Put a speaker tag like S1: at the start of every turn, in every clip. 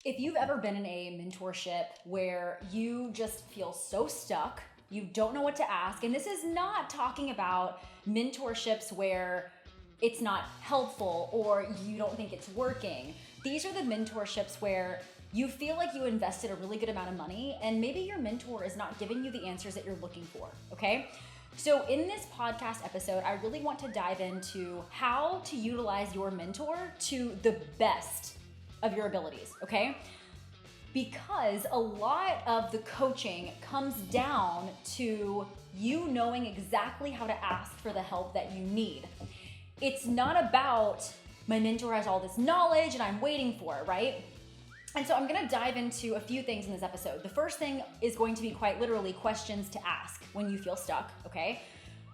S1: If you've ever been in a mentorship where you just feel so stuck, you don't know what to ask, and this is not talking about mentorships where it's not helpful or you don't think it's working. These are the mentorships where you feel like you invested a really good amount of money and maybe your mentor is not giving you the answers that you're looking for, okay? So in this podcast episode, I really want to dive into how to utilize your mentor to the best of your abilities, okay? Because a lot of the coaching comes down to you knowing exactly how to ask for the help that you need. It's not about my mentor has all this knowledge and I'm waiting for it, right? And so I'm gonna dive into a few things in this episode. The first thing is going to be quite literally questions to ask when you feel stuck, okay?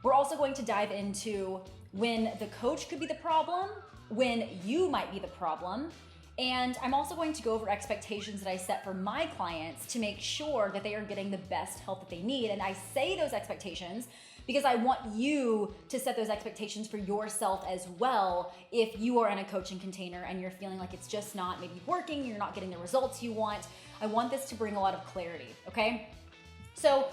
S1: We're also going to dive into when the coach could be the problem, when you might be the problem, and I'm also going to go over expectations that I set for my clients to make sure that they are getting the best help that they need. And I say those expectations because I want you to set those expectations for yourself as well if you are in a coaching container and you're feeling like it's just not maybe working, you're not getting the results you want. I want this to bring a lot of clarity, okay? So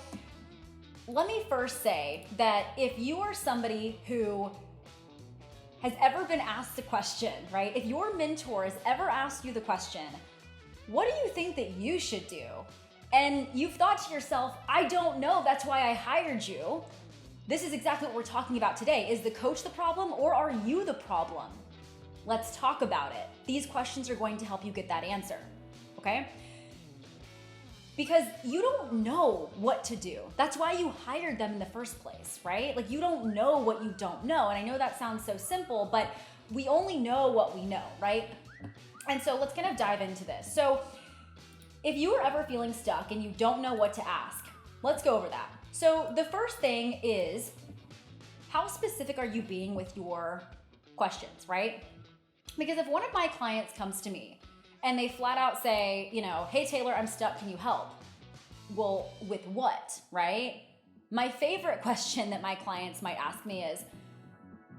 S1: let me first say that if you are somebody who has ever been asked the question, right? If your mentor has ever asked you the question, what do you think that you should do? And you've thought to yourself, I don't know, that's why I hired you. This is exactly what we're talking about today. Is the coach the problem or are you the problem? Let's talk about it. These questions are going to help you get that answer, okay? Because you don't know what to do. That's why you hired them in the first place, right? Like you don't know what you don't know. And I know that sounds so simple, but we only know what we know, right? And so let's kind of dive into this. So if you are ever feeling stuck and you don't know what to ask, let's go over that. So the first thing is, how specific are you being with your questions, right? Because if one of my clients comes to me and they flat out say, hey Taylor, I'm stuck, can you help? Well, with what, right? My favorite question that my clients might ask me is,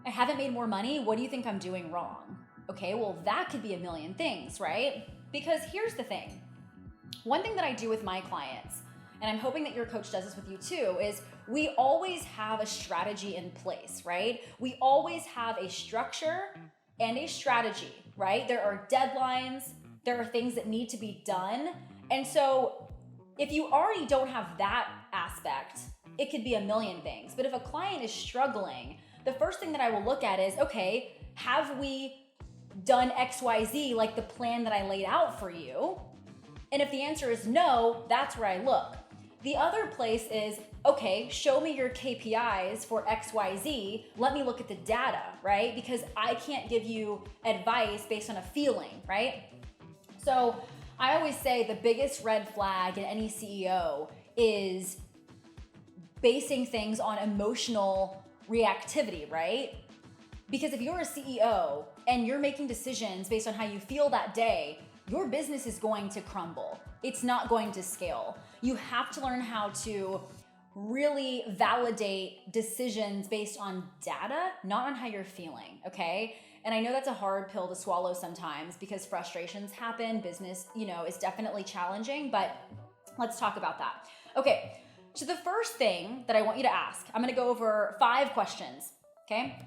S1: I haven't made more money, what do you think I'm doing wrong? Okay, well that could be a million things, right? Because here's the thing. One thing that I do with my clients, and I'm hoping that your coach does this with you too, is we always have a strategy in place, right? We always have a structure and a strategy, right? There are deadlines, there are things that need to be done. And so if you already don't have that aspect, it could be a million things. But if a client is struggling, the first thing that I will look at is, okay, have we done XYZ, like the plan that I laid out for you? And if the answer is no, that's where I look. The other place is, okay, show me your KPIs for XYZ. Let me look at the data, right? Because I can't give you advice based on a feeling, right? So I always say the biggest red flag in any CEO is basing things on emotional reactivity, right? Because if you're a CEO and you're making decisions based on how you feel that day, your business is going to crumble. It's not going to scale. You have to learn how to really validate decisions based on data, not on how you're feeling, okay? And I know that's a hard pill to swallow sometimes because frustrations happen, business, is definitely challenging, but let's talk about that. Okay, so the first thing that I want you to ask, I'm gonna go over 5 questions, okay?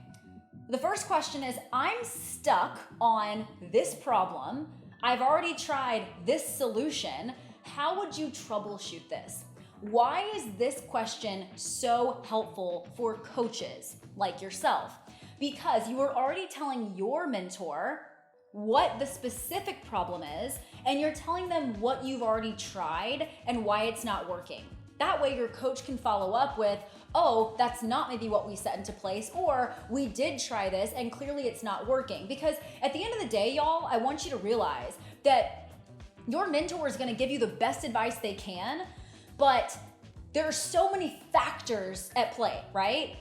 S1: The first question is, I'm stuck on this problem. I've already tried this solution. How would you troubleshoot this? Why is this question so helpful for coaches like yourself? Because you are already telling your mentor what the specific problem is, and you're telling them what you've already tried and why it's not working. That way your coach can follow up with, oh, that's not maybe what we set into place, or we did try this and clearly it's not working. Because at the end of the day, y'all, I want you to realize that your mentor is gonna give you the best advice they can, but there are so many factors at play, right?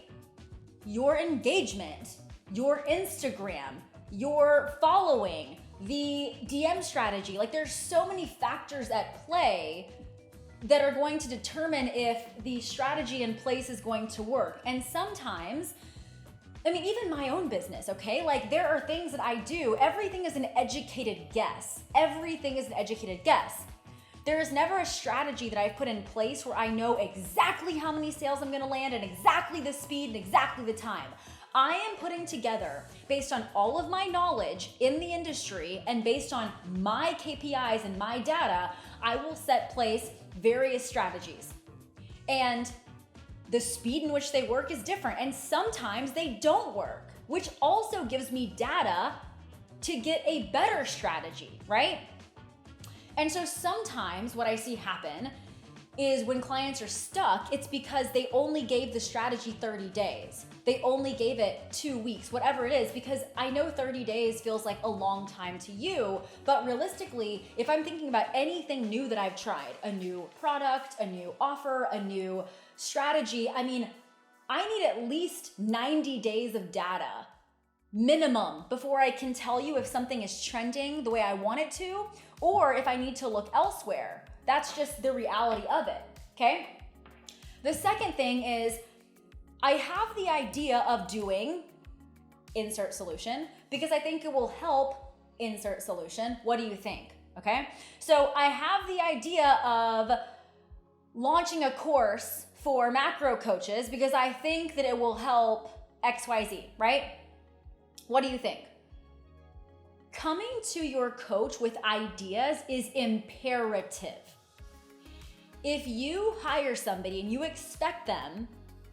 S1: Your engagement, your Instagram, your following, the DM strategy. Like there's so many factors at play that are going to determine if the strategy in place is going to work. And sometimes I mean, even my own business, okay? Like there are things that I do. Everything is an educated guess. Everything is an educated guess. There is never a strategy that I've put in place where I know exactly how many sales I'm gonna land and exactly the speed and exactly the time. I am putting together, based on all of my knowledge in the industry and based on my KPIs and my data, I will set place various strategies. And the speed in which they work is different, and sometimes they don't work, which also gives me data to get a better strategy, right? And so sometimes what I see happen is when clients are stuck, it's because they only gave the strategy 30 days. They only gave it 2 weeks, whatever it is, because I know 30 days feels like a long time to you, but realistically, if I'm thinking about anything new that I've tried, a new product, a new offer, a new strategy, I mean, I need at least 90 days of data minimum before I can tell you if something is trending the way I want it to, or if I need to look elsewhere. That's just the reality of it, okay? The second thing is I have the idea of doing insert solution because I think it will help insert solution. What do you think? Okay. So I have the idea of launching a course for macro coaches because I think that it will help XYZ, right? What do you think? Coming to your coach with ideas is imperative. If you hire somebody and you expect them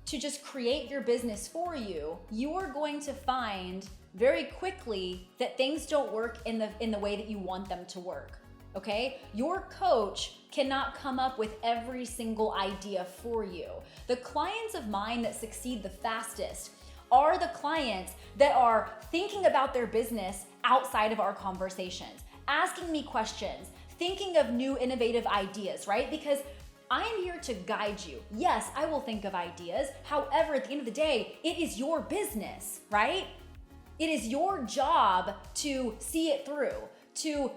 S1: to just create your business for you, you are going to find very quickly that things don't work in the way that you want them to work. Okay? Your coach cannot come up with every single idea for you. The clients of mine that succeed the fastest are the clients that are thinking about their business outside of our conversations, asking me questions, thinking of new innovative ideas, right? Because I'm here to guide you. Yes, I will think of ideas. However, at the end of the day, it is your business, right? It is your job to see it through, to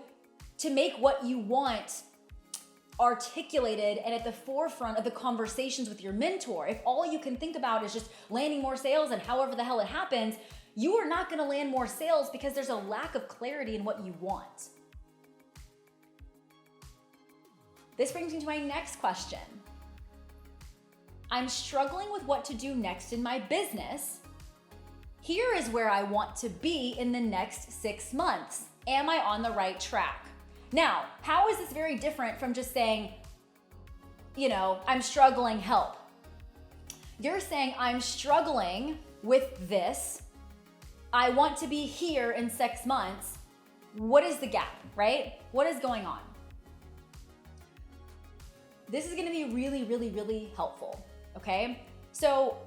S1: make what you want articulated and at the forefront of the conversations with your mentor. If all you can think about is just landing more sales and however the hell it happens, you are not gonna land more sales because there's a lack of clarity in what you want. This brings me to my next question. I'm struggling with what to do next in my business. Here is where I want to be in the next 6 months. Am I on the right track? Now, how is this very different from just saying, I'm struggling, help? You're saying, I'm struggling with this. I want to be here in 6 months. What is the gap, right? What is going on? This is gonna be really, really, really helpful, okay? So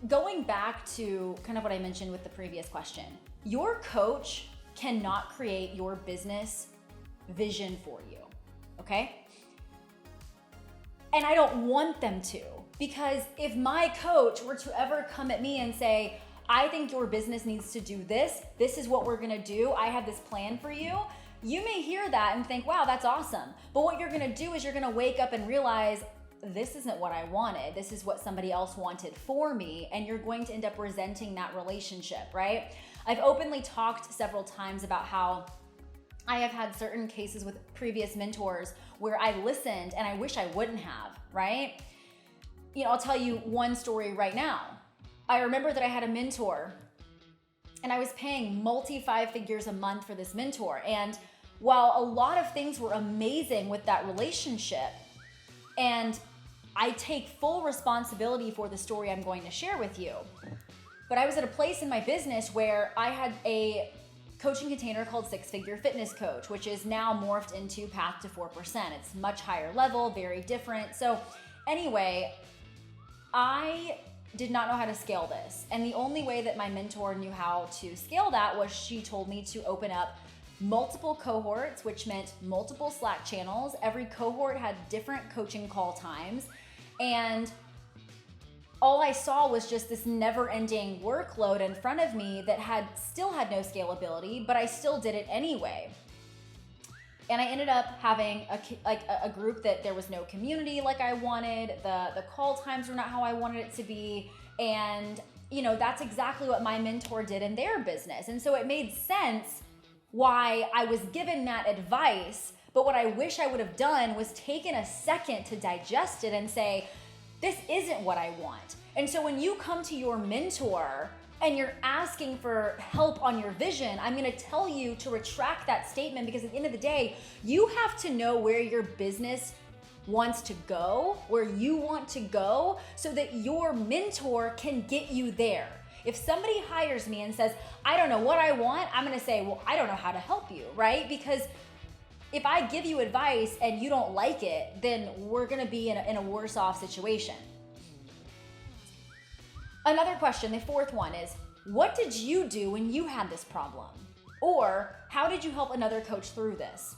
S1: going back to kind of what I mentioned with the previous question, your coach cannot create your business vision for you, okay? And I don't want them to, because if my coach were to ever come at me and say, I think your business needs to do this, this is what we're gonna do, I have this plan for you, you may hear that and think, wow, that's awesome. But what you're gonna do is you're gonna wake up and realize, this isn't what I wanted. This is what somebody else wanted for me. And you're going to end up resenting that relationship, right? I've openly talked several times about how I have had certain cases with previous mentors where I listened and I wish I wouldn't have, right? I'll tell you one story right now. I remember that I had a mentor and I was paying multi-5 figures a month for this mentor. And while a lot of things were amazing with that relationship, and I take full responsibility for the story I'm going to share with you, but I was at a place in my business where I had a coaching container called Six Figure Fitness Coach, which is now morphed into Path to 4%. It's much higher level, very different. So anyway, I did not know how to scale this. And the only way that my mentor knew how to scale that was she told me to open up multiple cohorts, which meant multiple Slack channels. Every cohort had different coaching call times. And all I saw was just this never-ending workload in front of me that still had no scalability, but I still did it anyway. And I ended up having a group that there was no community like I wanted. The call times were not how I wanted it to be. And that's exactly what my mentor did in their business. And so it made sense why I was given that advice. But what I wish I would have done was taken a second to digest it and say, this isn't what I want. And so when you come to your mentor and you're asking for help on your vision, I'm gonna tell you to retract that statement, because at the end of the day, you have to know where your business wants to go, where you want to go, so that your mentor can get you there. If somebody hires me and says, I don't know what I want, I'm gonna say, well, I don't know how to help you, right? Because if I give you advice and you don't like it, then we're gonna be in a worse off situation. Another question, the fourth one, is what did you do when you had this problem? Or how did you help another coach through this?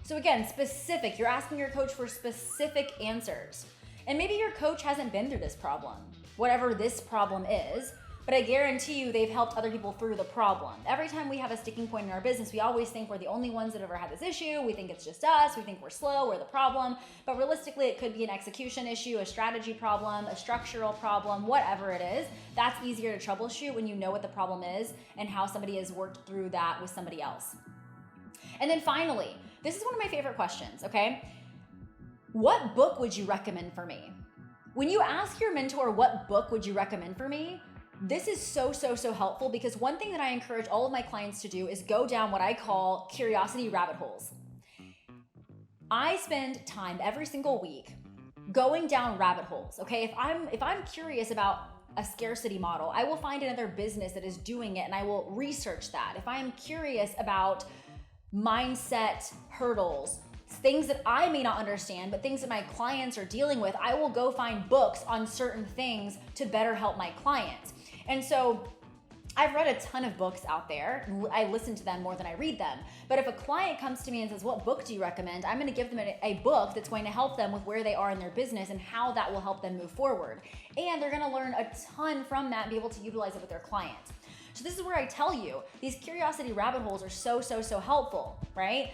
S1: So again, specific, you're asking your coach for specific answers. And maybe your coach hasn't been through this problem, whatever this problem is, but I guarantee you they've helped other people through the problem. Every time we have a sticking point in our business, we always think we're the only ones that ever had this issue. We think it's just us. We think we're slow, we're the problem. But realistically, it could be an execution issue, a strategy problem, a structural problem, whatever it is. That's easier to troubleshoot when you know what the problem is and how somebody has worked through that with somebody else. And then finally, this is one of my favorite questions, okay? What book would you recommend for me? When you ask your mentor, what book would you recommend for me? This is so helpful, because one thing that I encourage all of my clients to do is go down what I call curiosity rabbit holes. I spend time every single week going down rabbit holes, okay? If I'm curious about a scarcity model, I will find another business that is doing it and I will research that. If I am curious about mindset hurdles, things that I may not understand, but things that my clients are dealing with, I will go find books on certain things to better help my clients. And so I've read a ton of books out there. I listen to them more than I read them. But if a client comes to me and says, what book do you recommend? I'm going to give them a book that's going to help them with where they are in their business and how that will help them move forward. And they're going to learn a ton from that and be able to utilize it with their clients. So this is where I tell you, these curiosity rabbit holes are so helpful, right?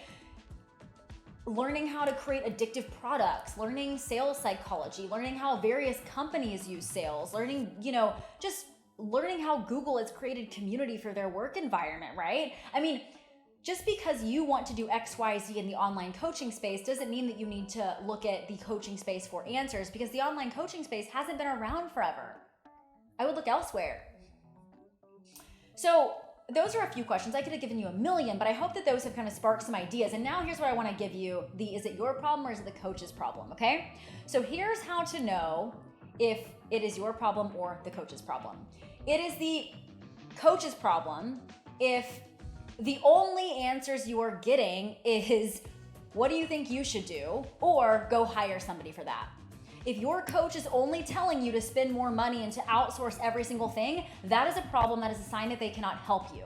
S1: Learning how to create addictive products, learning sales psychology, learning how various companies use sales, learning, just learning how Google has created community for their work environment, right? I mean, just because you want to do X, Y, Z in the online coaching space doesn't mean that you need to look at the coaching space for answers, because the online coaching space hasn't been around forever. I would look elsewhere. So those are a few questions. I could have given you a million, but I hope that those have kind of sparked some ideas. And now here's what I want to give you. Is it your problem or is it the coach's problem, okay? So here's how to know if it is your problem or the coach's problem. It is the coach's problem if the only answers you are getting is, what do you think you should do? Or go hire somebody for that. If your coach is only telling you to spend more money and to outsource every single thing, that is a problem. That is a sign that they cannot help you.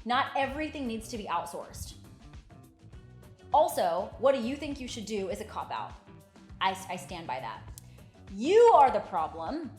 S1: Not everything needs to be outsourced. Also, what do you think you should do is a cop-out. I stand by that. You are the problem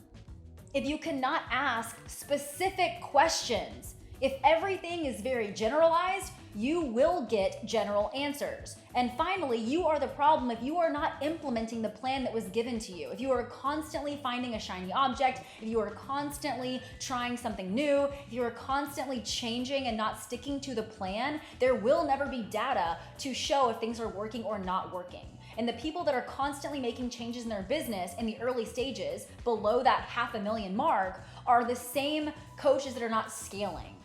S1: if you cannot ask specific questions. If everything is very generalized, you will get general answers. And finally, you are the problem if you are not implementing the plan that was given to you. If you are constantly finding a shiny object, if you are constantly trying something new, if you are constantly changing and not sticking to the plan, there will never be data to show if things are working or not working. And the people that are constantly making changes in their business in the early stages, below that 500,000 mark, are the same coaches that are not scaling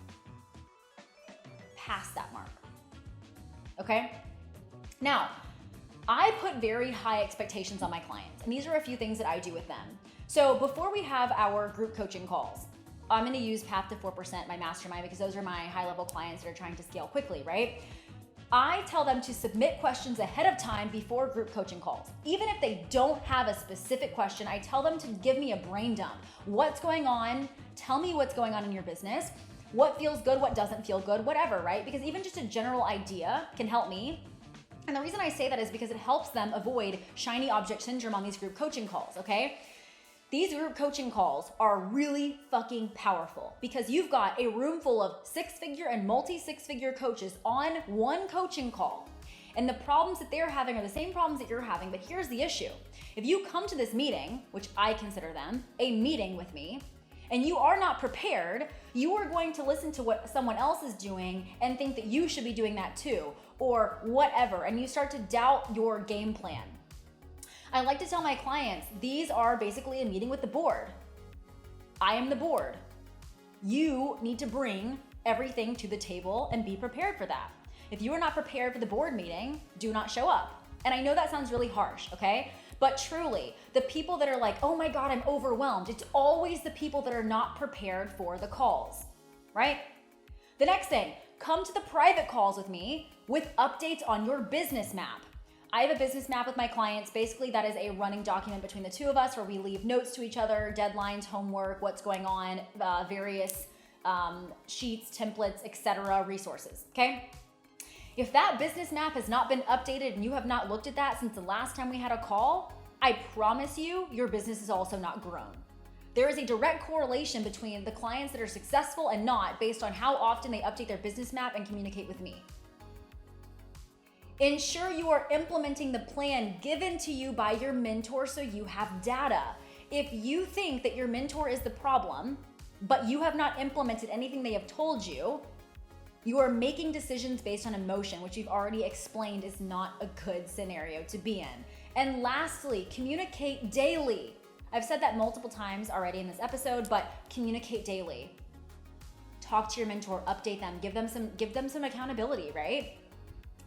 S1: past that mark. Okay? Now, I put very high expectations on my clients, and these are a few things that I do with them. So before we have our group coaching calls, I'm gonna use Path to 4%, my mastermind, because those are my high-level clients that are trying to scale quickly, right? I tell them to submit questions ahead of time before group coaching calls. Even if they don't have a specific question, I tell them to give me a brain dump. What's going on? Tell me what's going on in your business. What feels good, what doesn't feel good, whatever, right? Because even just a general idea can help me. And the reason I say that is because it helps them avoid shiny object syndrome on these group coaching calls, okay? These group coaching calls are really fucking powerful because you've got a room full of six-figure and multi-six-figure coaches on one coaching call. And the problems that they're having are the same problems that you're having, but here's the issue. If you come to this meeting, which I consider them a meeting with me, and you are not prepared, you are going to listen to what someone else is doing and think that you should be doing that too, or whatever, and you start to doubt your game plan. I like to tell my clients, these are basically a meeting with the board. I am the board. You need to bring everything to the table and be prepared for that. If you are not prepared for the board meeting, do not show up. And I know that sounds really harsh, okay? But truly, the people that are like, oh my God, I'm overwhelmed, it's always the people that are not prepared for the calls, right? The next thing, come to the private calls with me with updates on your business map. I have a business map with my clients. Basically, that is a running document between the two of us where we leave notes to each other, deadlines, homework, what's going on, various sheets, templates, etc., resources, okay? If that business map has not been updated and you have not looked at that since the last time we had a call, I promise you, your business is also not grown. There is a direct correlation between the clients that are successful and not based on how often they update their business map and communicate with me. Ensure you are implementing the plan given to you by your mentor so you have data. If you think that your mentor is the problem, but you have not implemented anything they have told you, you are making decisions based on emotion, which we've already explained is not a good scenario to be in. And lastly, communicate daily. I've said that multiple times already in this episode, but communicate daily. Talk to your mentor, update them, give them some accountability, right?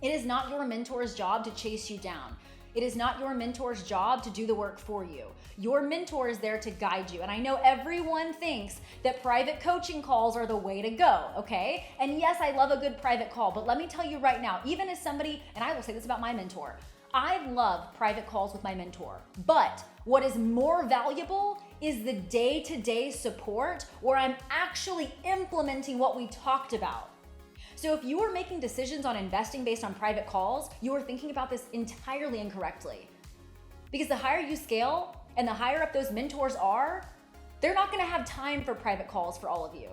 S1: It is not your mentor's job to chase you down. It is not your mentor's job to do the work for you. Your mentor is there to guide you. And I know everyone thinks that private coaching calls are the way to go, okay? And yes, I love a good private call, but let me tell you right now, even as somebody, and I will say this about my mentor, I love private calls with my mentor, but what is more valuable is the day-to-day support where I'm actually implementing what we talked about. So if you are making decisions on investing based on private calls, you are thinking about this entirely incorrectly. Because the higher you scale and the higher up those mentors are, they're not gonna have time for private calls for all of you.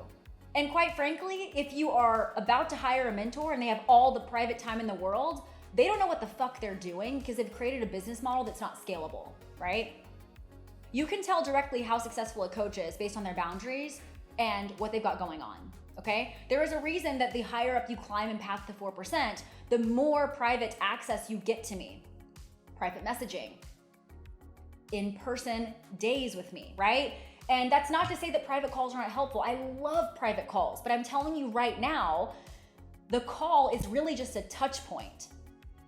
S1: And quite frankly, if you are about to hire a mentor and they have all the private time in the world, they don't know what the fuck they're doing because they've created a business model that's not scalable, right? You can tell directly how successful a coach is based on their boundaries and what they've got going on. Okay? There is a reason that the higher up you climb in Path to 4%, the more private access you get to me. Private messaging, in-person days with me, right? And that's not to say that private calls are not helpful. I love private calls, but I'm telling you right now, the call is really just a touch point.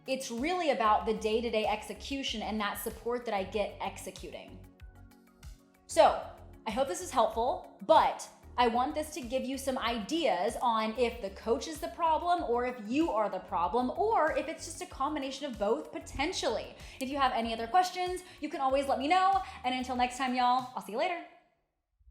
S1: It's really about the day-to-day execution and that support that I get executing. So, I hope this is helpful, but I want this to give you some ideas on if the coach is the problem or if you are the problem or if it's just a combination of both potentially. If you have any other questions, you can always let me know. And until next time, y'all, I'll see you later.